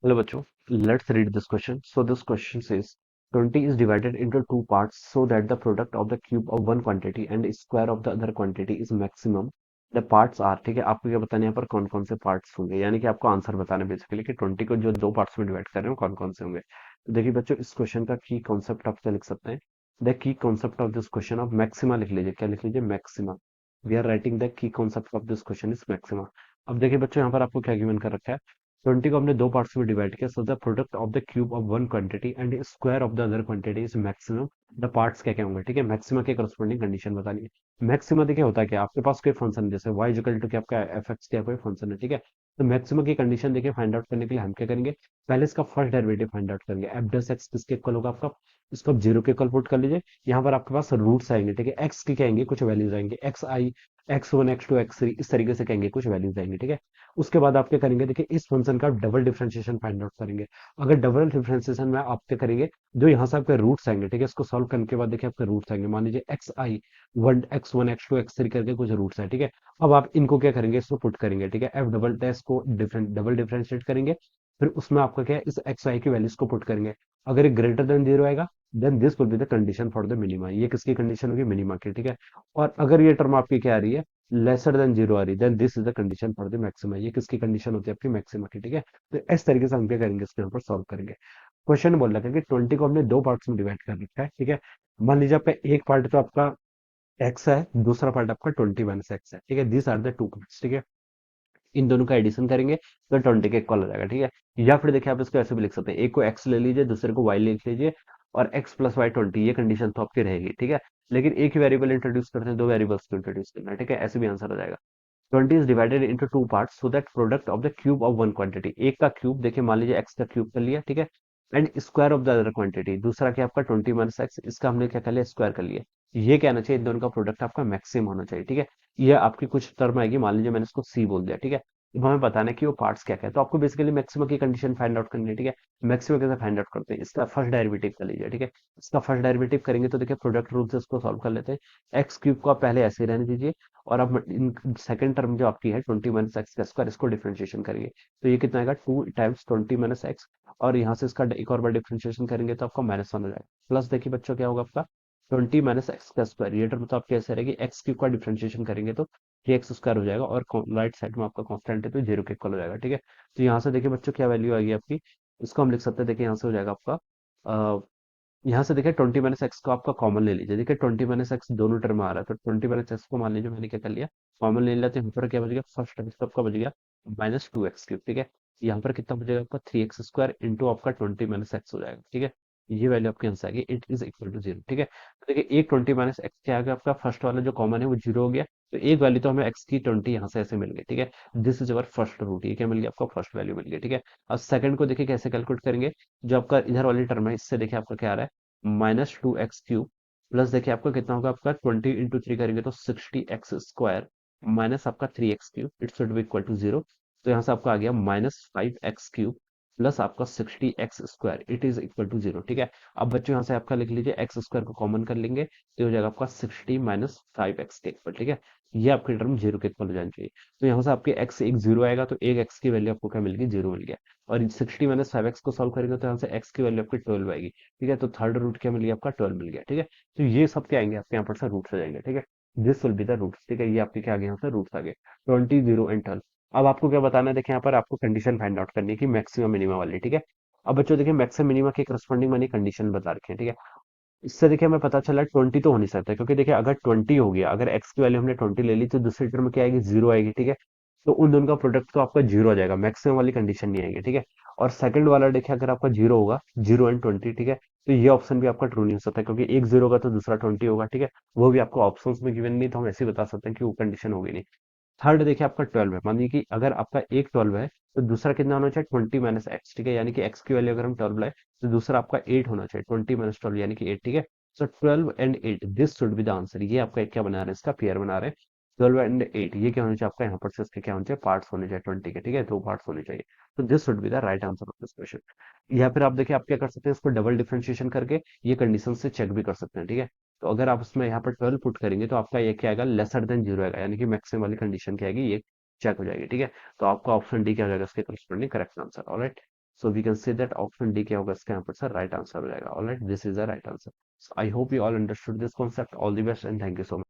Hello बच्चों, let's read this question. So this question says 20 is divided into two parts so that the product of the cube of one quantity and square of the other quantity is maximum. The parts are, ठीक है, आपको क्या बताना है यहाँ पर कौन कौन से पार्ट्स होंगे, यानी कि आपको आंसर बताना है बेसिकली कि 20 को जो दो पार्ट्स में डिवाइड कर रहे हो कौन कौन से होंगे। तो देखिए बच्चों, इस क्वेश्चन का की कॉन्सेप्ट आप क्या लिख सकते हैं। The key concept of this question of maxima लिख लीजिए, क्या लिख लीजिए, maxima. We are writing the key concept of this question is maxima. अब देखिए बच्चों, यहाँ पर आपको क्या गिवन कर रखा है, 20 को हमने दो पार्ट्स में डिवाइड किया, so the product of the cube of one quantity and square of the other quantity is maximum. The parts क्या क्या होंगे, ठीक है, मैक्सिमा के करस्पॉन्डिंग कंडीशन बतानी है। मैक्सिमा देखिए होता है क्या, आपके पास कोई फंक्शन जैसे y इक्वल टू क्या, आपका एफ एक्स क्या कोई फंक्शन है, ठीक है। तो मैक्सिमा की कंडीशन देखिए फाइंड आउट करने के लिए हम क्या करेंगे, पहले इसका फर्स्ट डेरिवेटिव फाइंड आउट करेंगे। एफ डस एक्स किसके इक्वल होगा आपका, इसको आप जीरो के इक्वल पुट कर लीजिए। यहाँ पर आपके पास रूट्स आएंगे, ठीक है, एक्स की क्या आएंगे, कुछ वैल्यूज आएंगे, X I, X one, X two, X three, इस तरीके से कहेंगे, कुछ वैल्यूज आएंगे, ठीक है। उसके बाद आप क्या करेंगे, देखिए इस फंक्शन का डबल डिफरेंशिएशन फाइंड आउट करेंगे। अगर डबल डिफरेंशिएशन में आप क्या करेंगे, जो यहाँ से आपके रूट्स आएंगे, ठीक है, इसको सॉल्व करने के बाद देखिए आपके रूट्स आएंगे, मान लीजिए X I one, X one, X two, X three करके कुछ रूट्स है, ठीक है। अब आप इनको क्या करेंगे, इसको पुट करेंगे, ठीक है, एफ डबल टेस्ट को डिफरेंट डबल डिफरेंशिएट करेंगे। फिर उसमें आपका क्या है, इस एक्स आई की वैल्यूज को पुट करेंगे। अगर ये ग्रेटर देन जीरो आएगा, then this will be the condition for the minima. ये किसकी कंडीशन होगी, मिनिमा की, ठीक है। और अगर ये टर्म आपकी क्या आ रही है, लेसर देन जीरो आ रही, then this is the condition for the maxima. ये किसकी कंडीशन होती है, आपकी मैक्सिमा की, ठीक है। तो इस तरीके से हम क्या करेंगे, इसके ऊपर सॉल्व करेंगे। क्वेश्चन बोल रखा है कि 20 को हमने दो पार्ट्स में डिवाइड कर रखा है, ठीक है। मान लीजिए आपका एक पार्ट तो आपका एक्स है, दूसरा पार्ट आपका 20 माइनस एक्स है, ठीक है। These are the two parts, ठीक है। इन दोनों का एडिशन करेंगे तो 20 के इक्वल हो जाएगा, ठीक है। या फिर देखिए आप इसको ऐसे भी लिख सकते हैं, एक को एक्स ले लीजिए, दूसरे को वाई लिख लीजिए, और एक्स प्लस वाई 20, ये कंडीशन तो आपकी रहेगी, ठीक है। लेकिन एक ही वेरिएबल इंट्रोड्यूस करते हैं, दो वेरिएबल्स को इंट्रोड्यूस करना है, ठीक है, ऐसे भी आंसर हो जाएगा। 20 is divided into two parts so that product of the cube of one quantity, एक का क्यूब देखिए मान लीजिए x का क्यूब कर लिया, ठीक है, and square of the other quantity, दूसरा क्या आपका 20 माइनस एक्स, इसका हमने क्या कर लिया, स्क्वायर कर लिया। ये क्या आना चाहिए, इन दोनों का प्रोडक्ट आपका मैक्सिमम होना चाहिए, ठीक है। ये आपकी कुछ टर्म आएगी, मान लीजिए मैंने इसको सी बोल दिया, ठीक है। अब हमें बताना है कि वो पार्ट्स क्या क्या है, तो आपको बेसिकली मैक्सिमम की कंडीशन फाइंड आउट करनी है, ठीक है। मैक्सिमम कैसे फाइंड आउट करते हैं, इसका फर्स्ट डेरिवेटिव कर लीजिए, ठीक है। इसका फर्स्ट डेरिवेटिव करेंगे तो देखिए प्रोडक्ट रूल से इसको सॉल्व कर लेते हैं। एक्स क्यूब को आप पहले ऐसे ही रहने दीजिए, और अब इन सेकंड टर्म जो आपकी है 20 माइनस एक्स का स्क्वायर, इसको डिफरेंशिएशन करेंगे। तो ये कितना आएगा, 2 टाइम्स 20 माइनस एक्स, और यहाँ से इसका एक और बार डिफरेंशिएशन करेंगे तो आपका माइनस वन हो जाएगा। प्लस देखिए बच्चों क्या होगा आपका 20 माइनस एक्स का स्क्वायर, ये टर्म तो आपकी ऐसे रहेगी, एक्स क्यूब का डिफरेंशिएशन करेंगे तो ये एक्स स्क्वायर हो जाएगा, और राइट साइड में आपका कांस्टेंट है तो जीरो के इक्वल हो जाएगा, ठीक है। तो यहाँ से देखिए बच्चों क्या वैल्यू आएगी आपकी, इसको हम लिख सकते हैं, देखिए यहाँ से हो जाएगा आपका यहाँ से देखिए 20 माइनस एक्स को आपका कॉमन ले लीजिए, देखिए 20 माइनस एक्स दोनों टर्म आ रहा है, तो 20 माइनस एक्स को मान लीजिए मैंने क्या कर लिया, कॉमन ले लिया, तो यहाँ पर क्या बच गया, फर्स्ट टर्म तो आपका बच गया माइनस टू एक्स क्यूब, ठीक है। यहाँ पर कितना बचेगा आपका, थ्री एक्स स्क्वायर इंटू आपका 20 माइनस एक्स हो जाएगा, ठीक है। ये वैल्यू आपके आंसर आएगी, it is equal to zero, ठीक है। तो देखिए एक 20 माइनस एक्स क्या आ गया आपका, फर्स्ट वाला जो कॉमन है वो जीरो हो गया, तो एक वैल्यू तो हमें एक्स की 20 यहाँ से ऐसे मिल गई, ठीक है। This is our first root, ये क्या मिल गया आपका, फर्स्ट वैल्यू मिल गई, ठीक है। अब सेकंड को देखिए कैसे कैलकुलेट करेंगे, जो आपका इधर वाली टर्म है इससे देखिए आपका क्या आ रहा है, minus two x cube, plus देखिए आपका कितना होगा आपका 20 इंटू थ्री करेंगे तो 60 एक्स स्क्वायर, माइनस आपका three X cube, it should be equal to zero. तो यहाँ से आपका आ गया minus five X cube plus आपका 60 X square, it is equal to zero, ठीक है। अब बच्चों यहाँ से आपका लिख लीजिए, एक्स स्क्वायर को कॉमन कर लेंगे तो हो जाएगा आपका 60 माइनस फाइव एक्स के इक्वल, ठीक है। ये आपकी टर्म जीरो के इक्वल हो जानी चाहिए। तो यहाँ से आपके एक्स एक जीरो आएगा, तो एक एक्स की वैल्यू आपको क्या मिल गई, जीरो मिल गया। और 60 माइनस फाइव एक्स को सॉल्व करेंगे तो यहाँ से एक्स की वैल्यू आपकी 12 आएगी, ठीक है। तो थर्ड रूट क्या मिल गया आपका, 12 मिल गया, ठीक है। तो ये सब क्या आएंगे आपके यहाँ पर से रूट्स आ जाएंगे, ठीक है। This will be the roots, ठीक है, ये आपके क्या आ गए यहाँ से रूट्स आ गए, 20, 0 एंड 12। अब आपको क्या बताना है, देखिए यहाँ पर आपको कंडीशन फाइंड आउट करनी है कि मैक्सिमम मिनिमम वाली, ठीक है। अब बच्चों देखिए मैक्सिमम मिनिमम के करस्पॉन्डिंग मैंने कंडीशन बता रखे हैं, ठीक है। इससे देखिए हमें पता चला 20 तो हो नहीं सकता, क्योंकि देखिए अगर 20 हो गया, अगर एक्स की वैल्यू हमने 20 ले ली तो दूसरी टर्म में क्या आएगी, जीरो आएगी, ठीक है। तो उन दोनों का प्रोडक्ट तो आपका जीरो आ जाएगा, मैक्सिमम वाली कंडीशन नहीं आएगी, ठीक है। और सेकंड वाला देखिए अगर आपका जीरो होगा, जीरो एंड 20, ठीक है, तो ये ऑप्शन भी आपका ट्रू नहीं हो सकता, क्योंकि एक जीरो होगा तो दूसरा 20 होगा, ठीक है। वो भी आपको ऑप्शंस में गिवन नहीं, तो हम ऐसे ही बता सकते हैं कि वो कंडीशन होगी नहीं। थर्ड देखिए आपका 12 है, मानिए कि अगर आपका एक 12 है तो दूसरा कितना होना चाहिए, 20 माइनस एक्स, ठीक है, यानी कि एक्स की वैल्यू अगर हम 12 लाए तो दूसरा आपका 8 होना चाहिए, 20 माइनस 12 यानी कि 8, ठीक है। सो 12 and 8, this should be the answer. ये आपका क्या बना रहे हैं, इसका पेयर बना रहे हैं, 12 एंड 8, ये क्या होना चाहिए आपका, यहाँ पर से इसके क्या होना चाहिए, पार्ट्स होने चाहिए 20 के, ठीक है, दो पार्ट्स होने चाहिए। तो this should be the right answer of this question. या फिर आप देखिए आप क्या कर सकते हैं, इसको डबल डिफरेंशिएशन करके ये कंडीशन से चेक भी कर सकते हैं, ठीक है। तो अगर आप उसमें यहाँ पर 12 पुट करेंगे तो आपका ये क्या आएगा, लेसर देन जीरो आएगा, यानी कि मैक्सिमम वाली कंडीशन क्या आएगी, ये चेक हो जाएगी, ठीक है। तो आपका ऑप्शन डी क्या हो जाएगा, इसके corresponding correct answer, alright. So we can say that option D क्या होगा इसका यहाँ पर सर राइट आंसर हो जाएगा। Alright, this is the right answer. So I hope you all understood this concept. All the best and thank you so much.